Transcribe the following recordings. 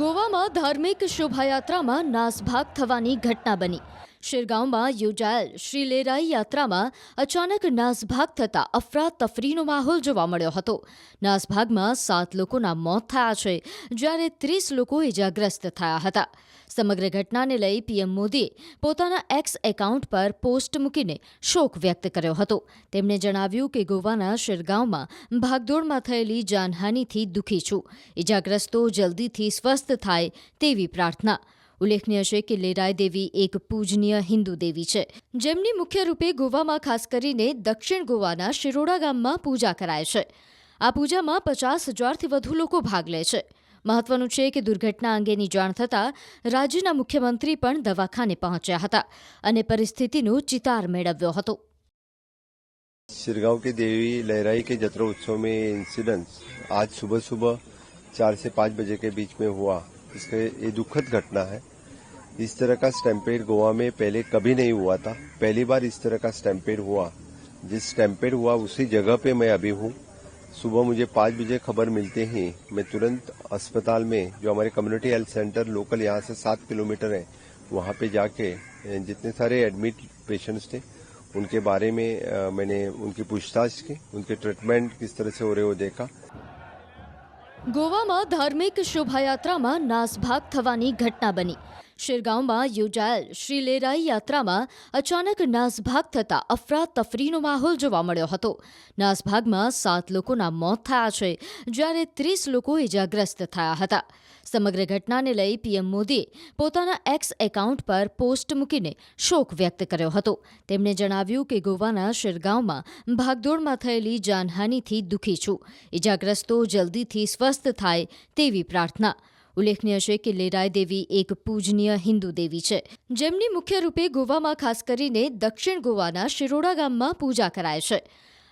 ગોવામાં ધાર્મિક શોભાયાત્રામાં નાસભાગ થવાની ઘટના બની. શિરગાંવમાં યોજાયેલ શ્રી લેરાઈ યાત્રામાં અચાનક નાસભાગ થતા અફરાતફરીનો માહોલ જોવા મળ્યો હતો. નાસભાગમાં 7 લોકોના મોત થયા છે, જ્યારે 30 લોકો ઇજાગ્રસ્ત થયા હતા. સમગ્ર ઘટનાને લઈ પીએમ મોદીએ પોતાના એક્સ એકાઉન્ટ પર પોસ્ટ મૂકીને શોક વ્યક્ત કર્યો હતો. તેમણે જણાવ્યું કે ગોવાના શિરગાંવમાં ભાગદોડમાં થયેલી જાનહાનિથી દુઃખી છું. ઇજાગ્રસ્તો જલ્દીથી સ્વસ્થ થાય તેવી પ્રાર્થના. ઉલ્લેખનીય છે કે લેરાઈ દેવી એક પૂજનીય હિન્દુ દેવી છે, જેમની મુખ્ય રૂપે ગોવામાં ખાસ કરીને દક્ષિણ ગોવાના શિરોડા ગામમાં પૂજા કરાય છે. આ પૂજામાં 50,000થી વધુ લોકો ભાગ લે છે. મહત્વનું છે કે દુર્ઘટના અંગેની જાણ થતાં રાજ્યના મુખ્યમંત્રી પણ દવાખાને પહોંચ્યા હતા અને પરિસ્થિતિનો ચિતાર મેળવ્યો હતો. शिरगांव के देवी लहराई के जत्रा उत्सव में इंसिडेंट आज सुबह सुबह 4 से 5 बजे के बीच में हुआ. इसके ये दुखद घटना है. इस तरह का स्टैम्पेड गोवा में पहले कभी नहीं हुआ था. पहली बार इस तरह का स्टैम्पेड हुआ. जिस स्टैम्पेड हुआ उसी जगह पे मैं अभी हूँ. सुबह मुझे 5 बजे खबर मिलते ही मैं तुरंत अस्पताल में, जो हमारे कम्युनिटी हेल्थ सेंटर लोकल यहाँ से 7 किलोमीटर है, वहाँ पे जाके जितने सारे एडमिट पेशेंट्स थे उनके बारे में मैंने उनकी पूछताछ की. उनके ट्रीटमेंट किस तरह से हो रहे वो देखा. ગોવામાં ધાર્મિક શોભાયાત્રામાં નાસભાગ થવાની ઘટના બની. શિરગાંવમાં યોજાયેલ શ્રી લેરાઈ યાત્રામાં અચાનક નાસભાગ થતા અફરાતફરીનો માહોલ જોવા મળ્યો હતો. નાસભાગમાં 7 લોકોના મોત થયા છે, જ્યારે 30 લોકો ઇજાગ્રસ્ત થયા હતા. સમગ્ર ઘટનાને લઈ પીએમ મોદીએ પોતાના એક્સ એકાઉન્ટ પર પોસ્ટ મૂકીને શોક વ્યક્ત કર્યો હતો. તેમણે જણાવ્યું કે ગોવાના શિરગાંવમાં ભાગદોડમાં થયેલી જાનહાનિથી દુઃખી છું. ઇજાગ્રસ્તો જલ્દીથી સ્વસ્થ થાય તેવી પ્રાર્થના. ઉલ્લેખનીય છે કે લેરાઈ દેવી એક પૂજનીય હિન્દુ દેવી છે, જેમની મુખ્ય રૂપે ગોવામાં ખાસ કરીને દક્ષિણ ગોવાના શિરોડા ગામમાં પૂજા કરાય છે.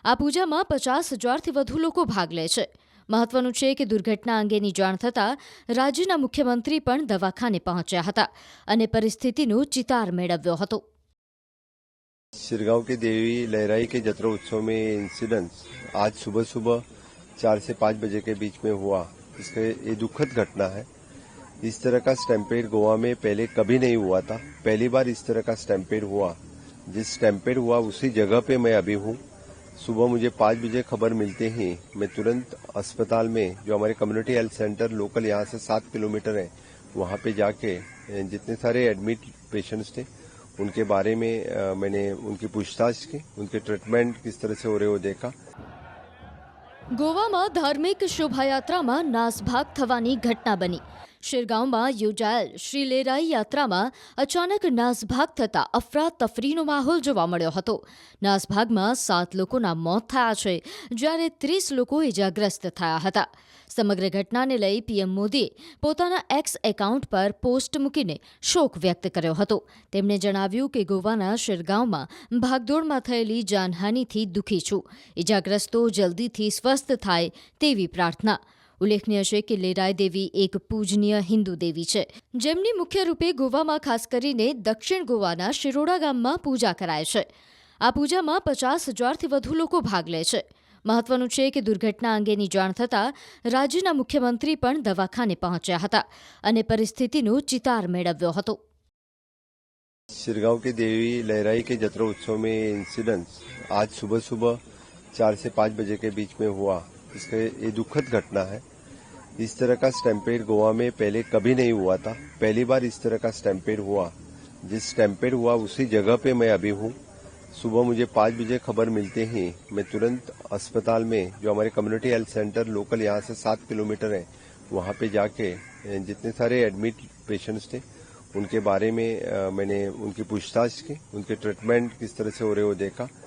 આ પૂજામાં 50,000થી વધુ લોકો ભાગ લે છે. મહત્વનું છે કે દુર્ઘટના અંગેની જાણ થતાં રાજ્યના મુખ્યમંત્રી પણ દવાખાને પહોંચ્યા હતા અને પરિસ્થિતિનો ચિતાર મેળવ્યો હતો. शिरगांव के देवी लहराई के जत्रा उत्सव में इंसिडेंट आज सुबह सुबह 4 से 5 बजे के बीच में हुआ. इसके ये दुखद घटना है. इस तरह का स्टैम्पेड गोवा में पहले कभी नहीं हुआ था. पहली बार इस तरह का स्टैम्पेड हुआ. जिस स्टैम्पेड हुआ उसी जगह पे मैं अभी हूँ. सुबह मुझे 5 बजे खबर मिलते ही मैं तुरंत अस्पताल में, जो हमारे कम्युनिटी हेल्थ सेंटर लोकल यहाँ से 7 किलोमीटर है, वहाँ पे जाके जितने सारे एडमिट पेशेंट्स थे उनके बारे में मैंने उनकी पूछताछ की. उनके ट्रीटमेंट किस तरह से हो रहे वो देखा. ગોવામાં ધાર્મિક શોભાયાત્રામાં નાસભાગ થવાની ઘટના બની. શિરગાંવમાં યોજાયેલ શ્રી લેરાઈ યાત્રામાં અચાનક નાસભાગ થતા અફરાતફરીનો માહોલ જોવા મળ્યો હતો. નાસભાગમાં 7 લોકોના મોત થયા છે, જ્યારે 30 લોકો ઇજાગ્રસ્ત થયા હતા. સમગ્ર ઘટનાને લઈ પીએમ મોદીએ પોતાના એક્સ એકાઉન્ટ પર પોસ્ટ મૂકીને શોક વ્યક્ત કર્યો હતો. તેમણે જણાવ્યું કે ગોવાના શિરગાંવમાં ભાગદોડમાં થયેલી જાનહાનિથી દુઃખી છું. ઇજાગ્રસ્તો જલ્દીથી સ્વસ્થ થાય તેવી પ્રાર્થના. ઉલ્લેખનીય છે કે લેરાઈ દેવી એક પૂજનીય હિન્દુ દેવી છે, જેમની મુખ્ય રૂપે ગોવામાં ખાસ કરીને દક્ષિણ ગોવાના શિરોડા ગામમાં પૂજા કરાય છે. આ પૂજામાં 50,000થી વધુ લોકો ભાગ લે છે. મહત્વનું છે કે દુર્ઘટના અંગેની જાણ થતાં રાજ્યના મુખ્યમંત્રી પણ દવાખાને પહોંચ્યા હતા અને પરિસ્થિતિનો ચિતાર મેળવ્યો હતો. शिरगांव के देवी लहराई के जत्रा उत्सव में इंसिडेंट आज सुबह सुबह 4 से 5 बजे के बीच में हुआ. इसके ये दुखद घटना है. इस तरह का स्टैम्पेड गोवा में पहले कभी नहीं हुआ था. पहली बार इस तरह का स्टैम्पेड हुआ. जिस स्टैम्पेड हुआ उसी जगह पे मैं अभी हूँ. सुबह मुझे 5 बजे खबर मिलते ही मैं तुरंत अस्पताल में, जो हमारे कम्युनिटी हेल्थ सेंटर लोकल यहाँ से 7 किलोमीटर है, वहाँ पे जाके जितने सारे एडमिट पेशेंट्स थे उनके बारे में मैंने उनकी पूछताछ की. उनके ट्रीटमेंट किस तरह से हो रहे वो देखा.